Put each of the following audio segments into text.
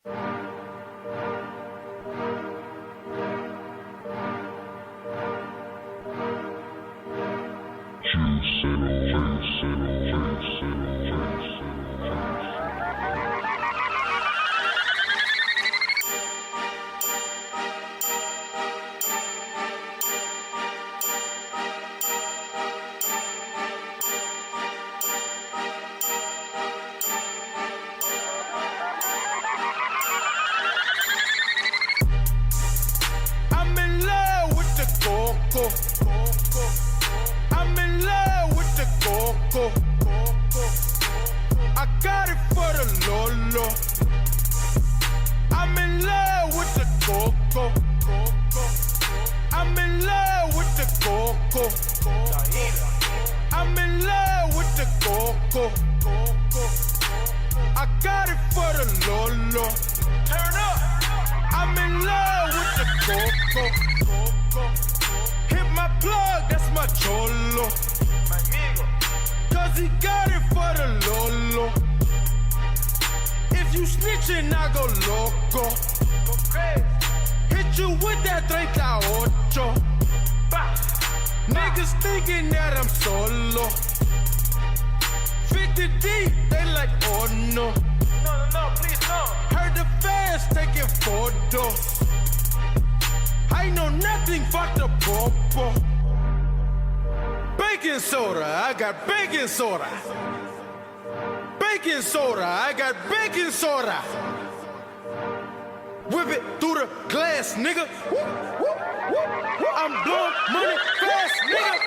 I'm in love with the coco. I'm in love with the coco. I got it for the Lolo. I'm in love with the coco. I'm in love with the coco. I'm in love with the coco. I got it for the Lolo. Turn up. I'm in love with the coco. Hit my plug, that's my cholo. Cause he got it for the Lolo. If you snitchin', I go loco. Hit you with that 38. Niggas thinking that I'm solo. 50 deep, they like, oh no. No, please no. Heard the fans taking photos. I know nothing but the popo. Baking soda, I got baking soda. Baking soda, I got baking soda. Whip it through the glass, nigga. I'm blowing money fast, nigga.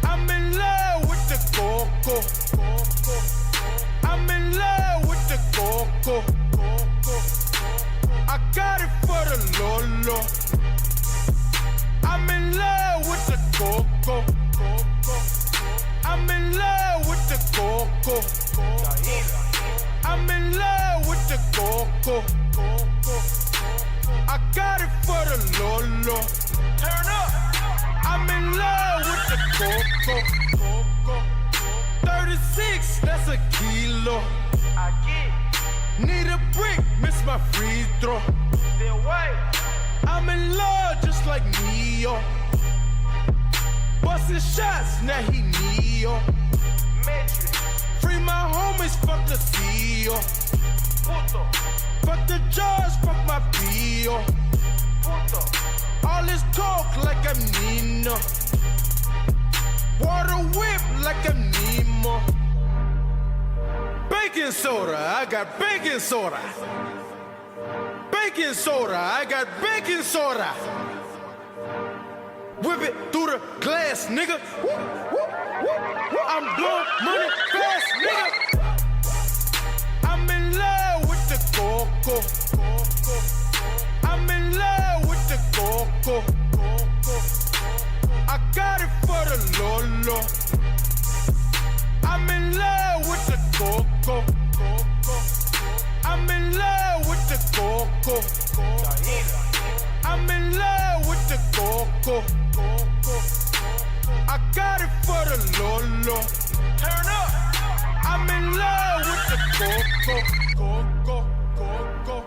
I'm in love with the coco. I'm in love with the coco. I got it for the Lolo. I'm in love with the coco. I'm in love with the coco. I'm in love with the coco. I got it for the Lolo. Turn up. I'm in love with the coco. 36, that's a kilo. I get. Need a brick, miss my free throw. Still white. I'm in love just like Neo. Bustin' shots, now he Neo. Free my homies, fuck the CEO. Fuck the judge, fuck my PO. All this talk like I'm Nino. Water whip like I'm Nemo. Baking soda, I got baking soda. Baking soda, I got baking soda. Whip it through the glass, nigga. I'm blowing money fast, nigga. I'm in love with the coco. I'm in love with the coco. I got it for the Lolo. I'm in love with the coco. I'm in love with the coco. I'm in love with the coco. I got it for the Lolo. Turn up. I'm in love with the coco. Coco, coco, coco.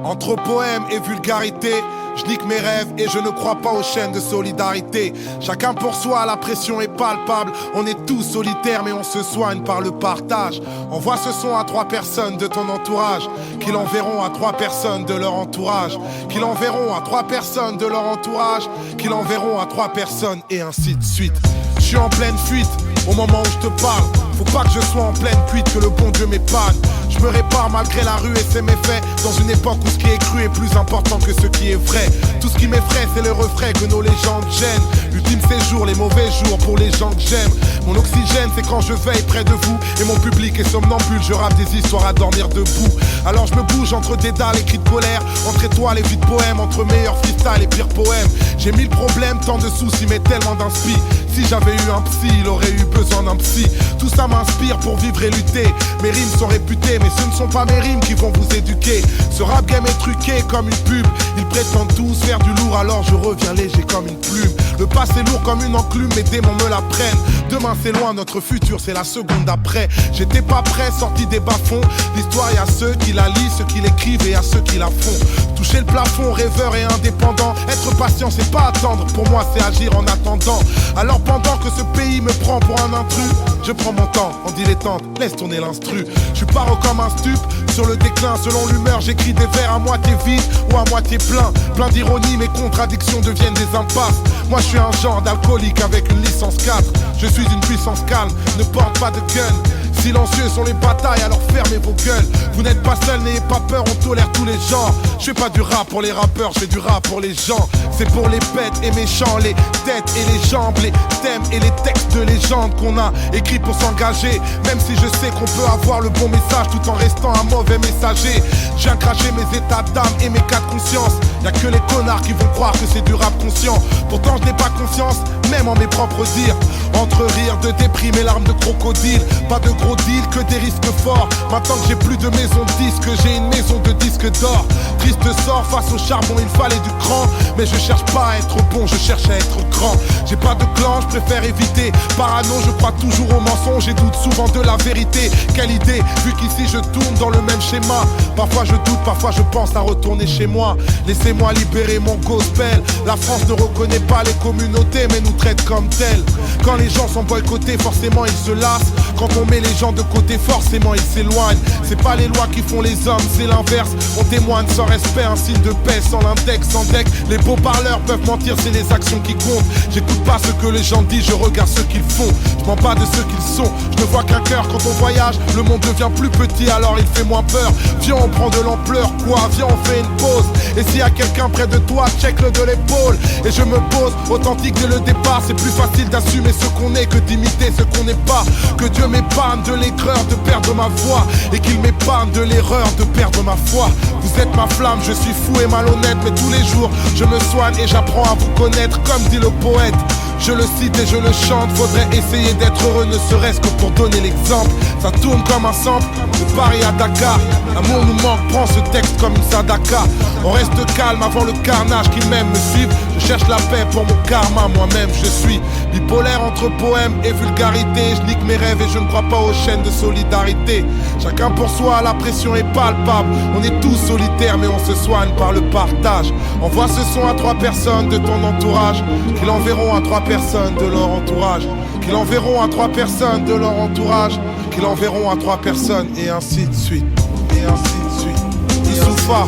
Entre poème et vulgarité, je nique mes rêves et je ne crois pas aux chaînes de solidarité. Chacun pour soi, la pression est palpable. On est tous solitaires mais on se soigne par le partage. Envoie ce son à 3 personnes de ton entourage, qui l'enverront à 3 personnes de leur entourage, qui l'enverront à 3 personnes de leur entourage, qui l'enverront à 3 personnes et ainsi de suite. Je suis en pleine fuite au moment où je te parle. Faut pas que je sois en pleine cuite, que le bon Dieu m'épanne. Je me répare malgré la rue et ses méfaits. Dans une époque où ce qui est cru est plus important que ce qui est vrai. Tout ce qui m'effraie c'est le refrain que nos légendes gênent. Ultime séjour, les mauvais jours pour les gens que j'aime. Mon oxygène c'est quand je veille près de vous. Et mon public est somnambule, je rappe des histoires à dormir debout. Alors je me bouge entre des dalles et cris de colère. Entre étoiles et vies de poèmes, entre meilleurs freestyle et pires poèmes. J'ai 1000 problèmes, tant de soucis mais tellement d'inspi. Si j'avais eu un psy, il aurait eu besoin d'un psy. Tout ça m'inspire pour vivre et lutter. Mes rimes sont réputées, mais ce ne sont pas mes rimes qui vont vous éduquer. Ce rap game est truqué comme une pub. Ils prétendent tous faire du lourd, alors je reviens léger comme une plume. Le passé lourd comme une enclume, mes démons me la prennent. Demain c'est loin, notre futur c'est la seconde d'après. J'étais pas prêt, sorti des bas-fonds. L'histoire y a ceux qui la lisent, ceux qui l'écrivent et à ceux qui la font. Toucher le plafond, rêveur et indépendant. Être patient c'est pas attendre, pour moi c'est agir en attendant. Alors pendant que ce pays me prend pour un intrus, je prends mon temps en dilettante, laisse tourner l'instru. Je suis paro comme un stup, sur le déclin selon l'humeur. J'écris des vers à moitié vides ou à moitié plein. Plein d'ironie, mes contradictions deviennent des impasses. Moi je suis un genre d'alcoolique avec une licence 4. Je suis une puissance calme, ne porte pas de gun. Silencieux sont les batailles, alors fermez vos gueules. Vous n'êtes pas seul, n'ayez pas peur, on tolère tous les genres. Je fais pas du rap pour les rappeurs, je fais du rap pour les gens. C'est pour les bêtes et méchants, les têtes et les jambes, les thèmes et les textes de légende qu'on a écrits pour s'engager. Même si je sais qu'on peut avoir le bon message tout en restant un mauvais messager. Je viens cracher mes états d'âme et mes cas de conscience. Y'a que les connards qui vont croire que c'est du rap conscient. Pourtant je n'ai pas confiance, même en mes propres dires. Entre rire de déprime et larmes de crocodile. Pas de gros deal, que des risques forts. Maintenant que j'ai plus de maison de disques, j'ai une maison de disques d'or. Triste sort, face au charbon il fallait du cran. Mais je cherche pas à être bon, je cherche à être grand. J'ai pas de clan, je préfère éviter. Parano, je crois toujours aux mensonges et doute souvent de la vérité. Quelle idée, vu qu'ici je tourne dans le même schéma. Parfois je doute, parfois je pense à retourner chez moi. Laissez-moi libérer mon gospel. La France ne reconnaît pas les communautés mais nous traite comme tels. Quand les gens sont boycottés, forcément ils se lassent. Quand on met les gens de côté, forcément ils s'éloignent. C'est pas les lois qui font les hommes, c'est l'inverse. On témoigne sans respect, un signe de paix, sans l'index, sans deck. Les beaux parleurs peuvent mentir, c'est les actions qui comptent. J'écoute pas ce que les gens disent, je regarde ce qu'ils font. Je mens pas de ce qu'ils sont, je ne vois qu'un cœur. Quand on voyage, le monde devient plus petit, alors il fait moins peur. Viens on prend de l'ampleur, quoi, viens on fait une pause. Et s'il y a quelqu'un près de toi, check-le de l'épaule. Et je me pose, authentique dès le départ. C'est plus facile d'assumer ce qu'on est que d'imiter ce qu'on n'est pas. Que Dieu m'épargne de l'aigreur de perdre ma voix, et qu'il m'épargne de l'erreur de perdre ma foi. Vous êtes ma flamme, je suis fou et malhonnête, mais tous les jours je me soigne et j'apprends à vous connaître. Comme dit le poète, je le cite et je le chante. Faudrait essayer d'être heureux, ne serait-ce que pour donner l'exemple. Ça tourne comme un sample, de Paris à Dakar. L'amour nous manque, prends ce texte comme une sadaka. On reste calme avant le carnage qui m'aime me suivre. Je cherche la paix pour mon karma, moi-même je suis bipolaire entre poème et vulgarité. Je nique mes rêves et je ne crois pas aux chaînes de solidarité. Chacun pour soi, la pression est palpable. On est tous solitaires mais on se soigne par le partage. Envoie ce son à 3 personnes de ton entourage, qui l'enverront à 3 personnes de leur entourage, qui l'enverront à 3 personnes de leur entourage, qui l'enverront à 3 personnes, et ainsi de suite. Et ainsi de suite. Youssoufa,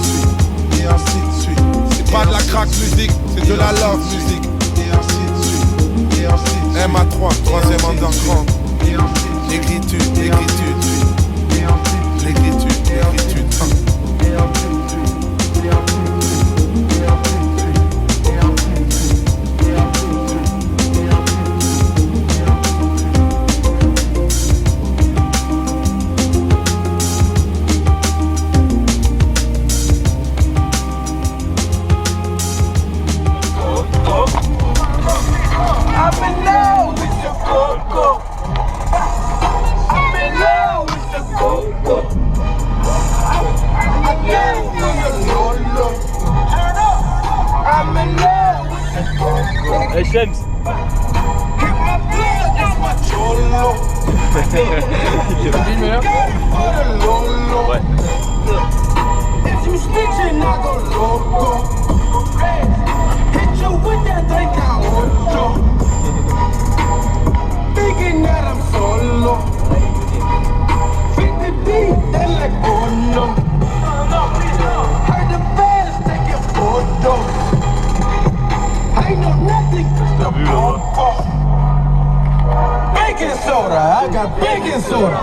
et ainsi de suite. C'est pas de la crack musique, c'est de la love musique. Et ainsi de suite. Et ainsi de suite. MA3, 3e underground. L'écriture, l'écriture, l'écriture, l'écriture. Hey Shems. Ouais. I know nothing. baking soda. I got baking soda.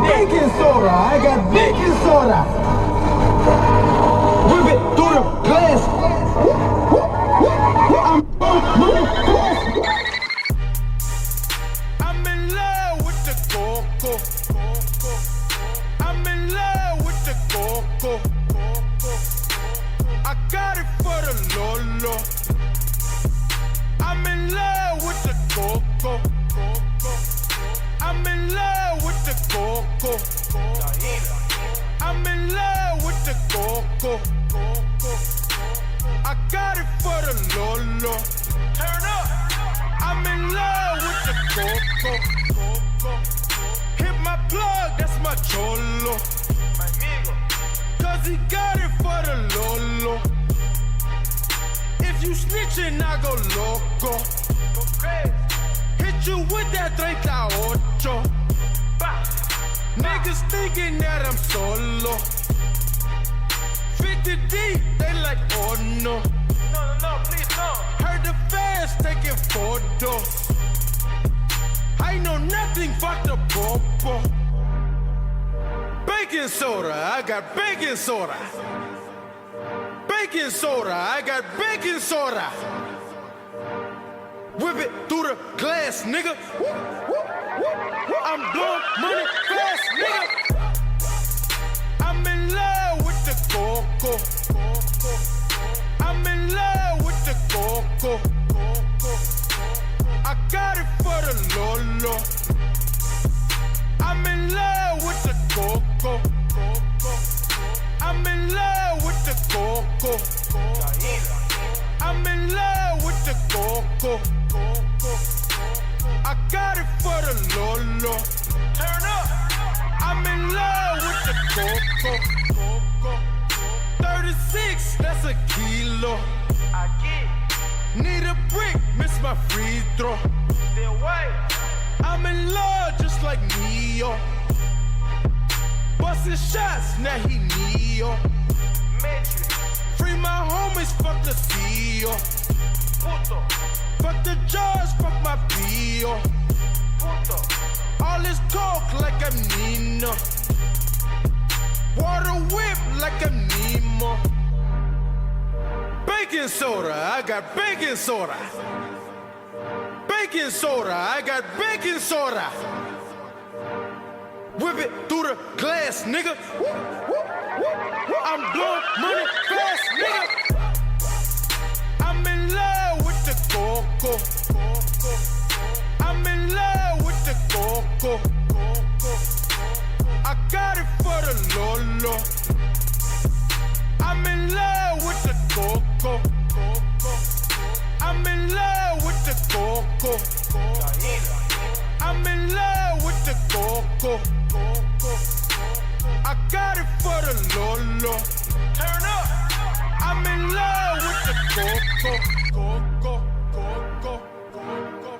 Baking soda. I got baking soda. Whip it through the glass. I'm in love with the coco. I'm in love with the coco. I got it for the Lolo. I'm in love with the coco. I'm in love with the coco. I'm in love with the coco. I got it for the Lolo. Turn up. I'm in love with the coco. Hit my plug, that's my cholo. Cause he got it for the Lolo. If you snitchin', I go loco. Hit you with that 38. Niggas thinking that I'm solo. 50 deep, they like, oh no. No, please no. Heard the fans taking photos. I know nothing but the popo. Baking soda, I got baking soda. Baking soda, I got baking soda. Whip it through the glass, nigga. I'm blowing money fast, nigga. I'm in love with the coco. I'm in love with the coco. I got it for the Lolo. I'm in love with the coco. I'm in love with the coco. I'm in love with the coco. I got it for the Lolo. Turn up. I'm in love with the coco. 36, that's a kilo. I get. Need a brick, miss my free throw. Still wait. I'm in love just like Neo. Bustin' shots, now he Neo. Free my homies, fuck the CEO. Fuck the judge, fuck my PO. All this talk like I'm Nino. Water whip like I'm Nemo. Baking soda, I got baking soda. Baking soda, I got baking soda. Whip it through the glass, nigga. I'm blowing money fast, nigga. I'm in love with the coco. I'm in love with the coco. I got it for the Lolo. I'm in love with the coco. I'm in love with the coco. I'm in love with the coco. I got it for the Lolo. Turn up. I'm in love with the coco. Coco, coco, coco.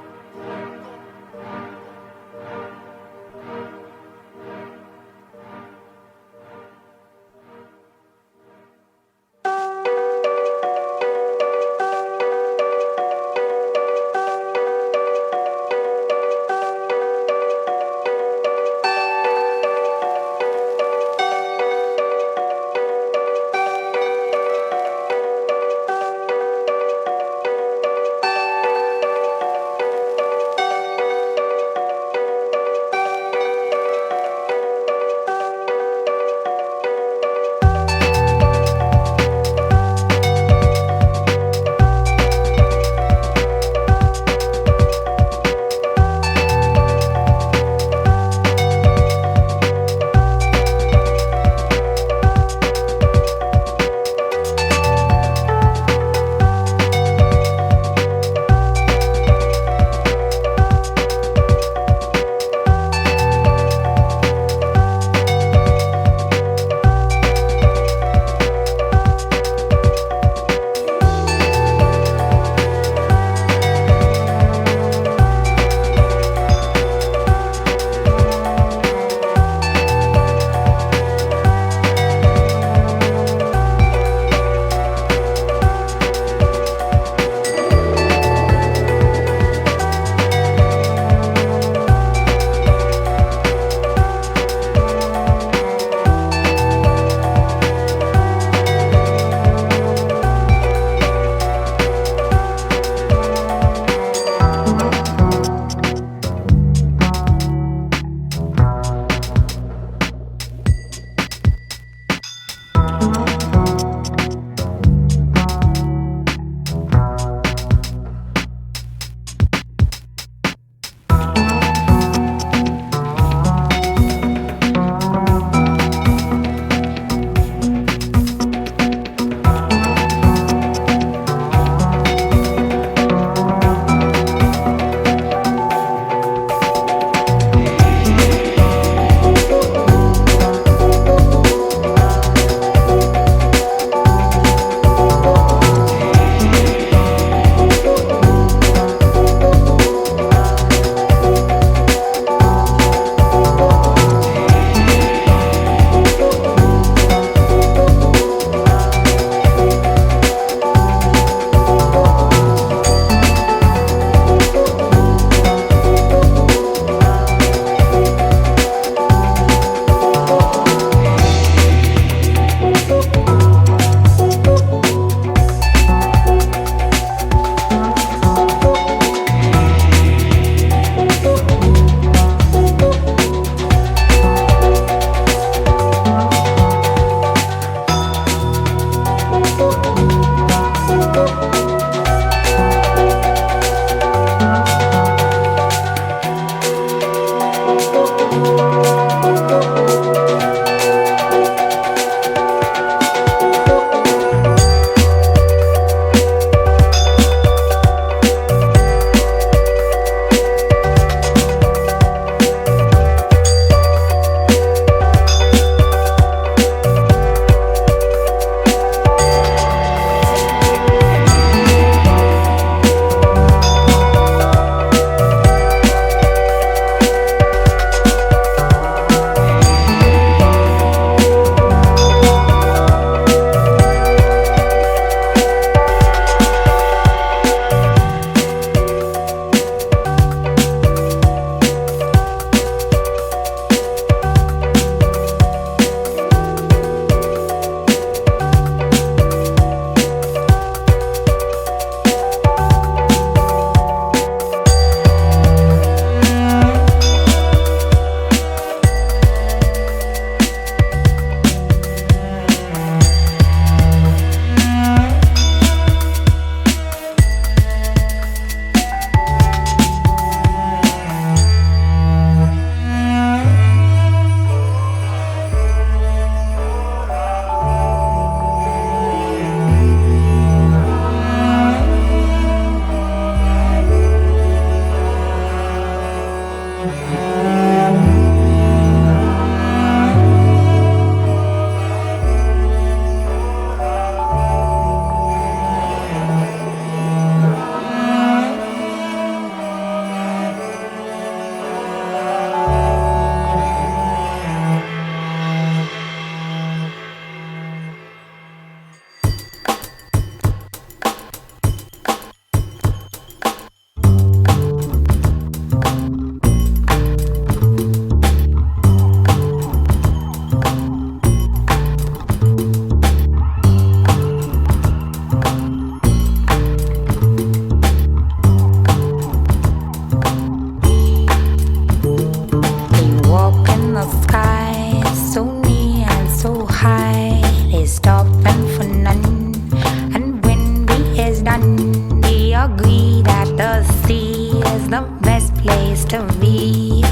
sun. They agree that the sea is the best place to be.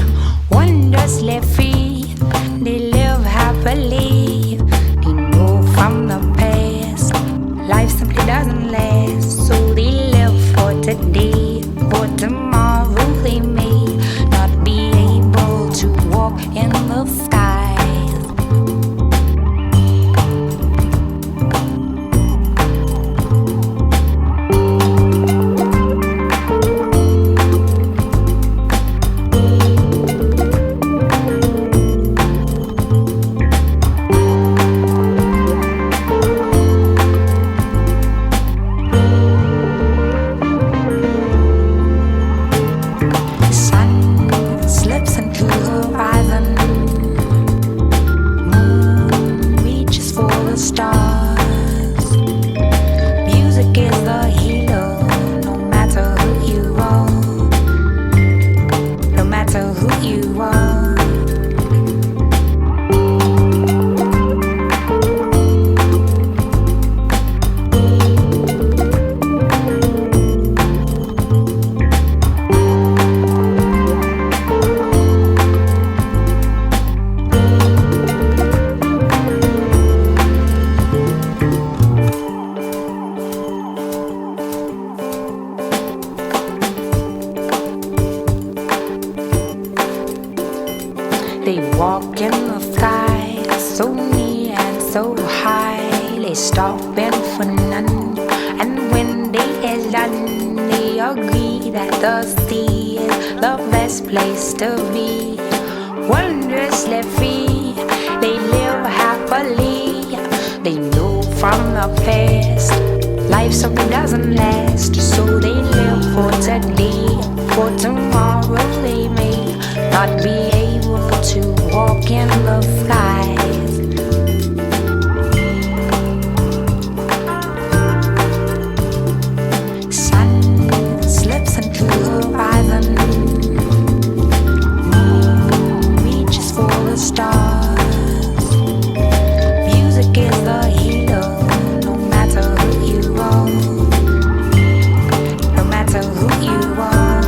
Wondrously free, they live happily. They know from the past, life simply doesn't last. So they live for today, for tomorrow they may not be able to walk in the skies. They walk in the sky, so near and so high. They stopping for none, and when they is done, they agree that the sea is the best place to be. Wondrously free, they live happily. They know from the past, life simply doesn't last. So they live for today, for tomorrow they may not be able to walk in the skies. Sun slips into the horizon, moon reaches for the stars. Music is the healer, no matter who you are, no matter who you are.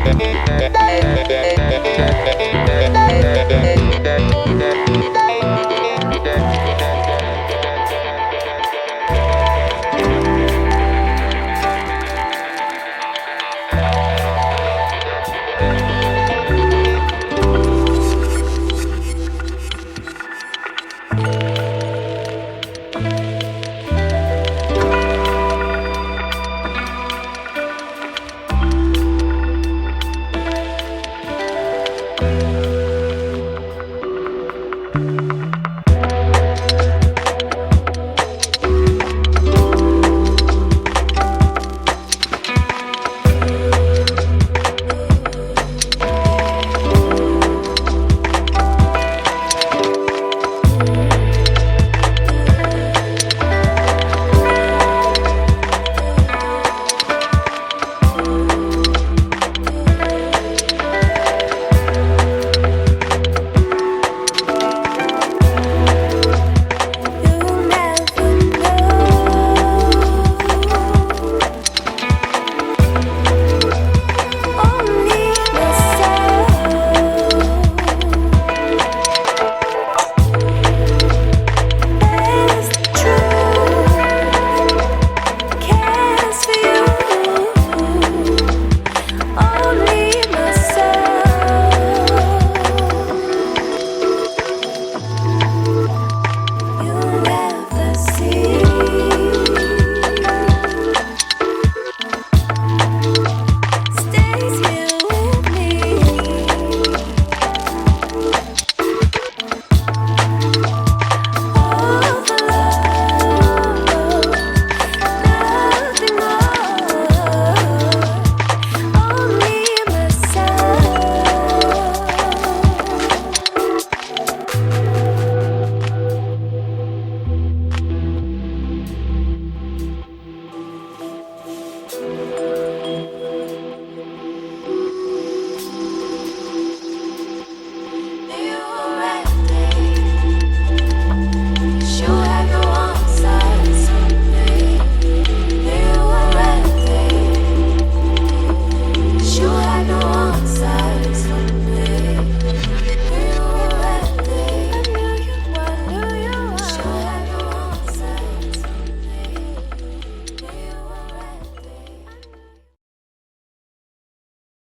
That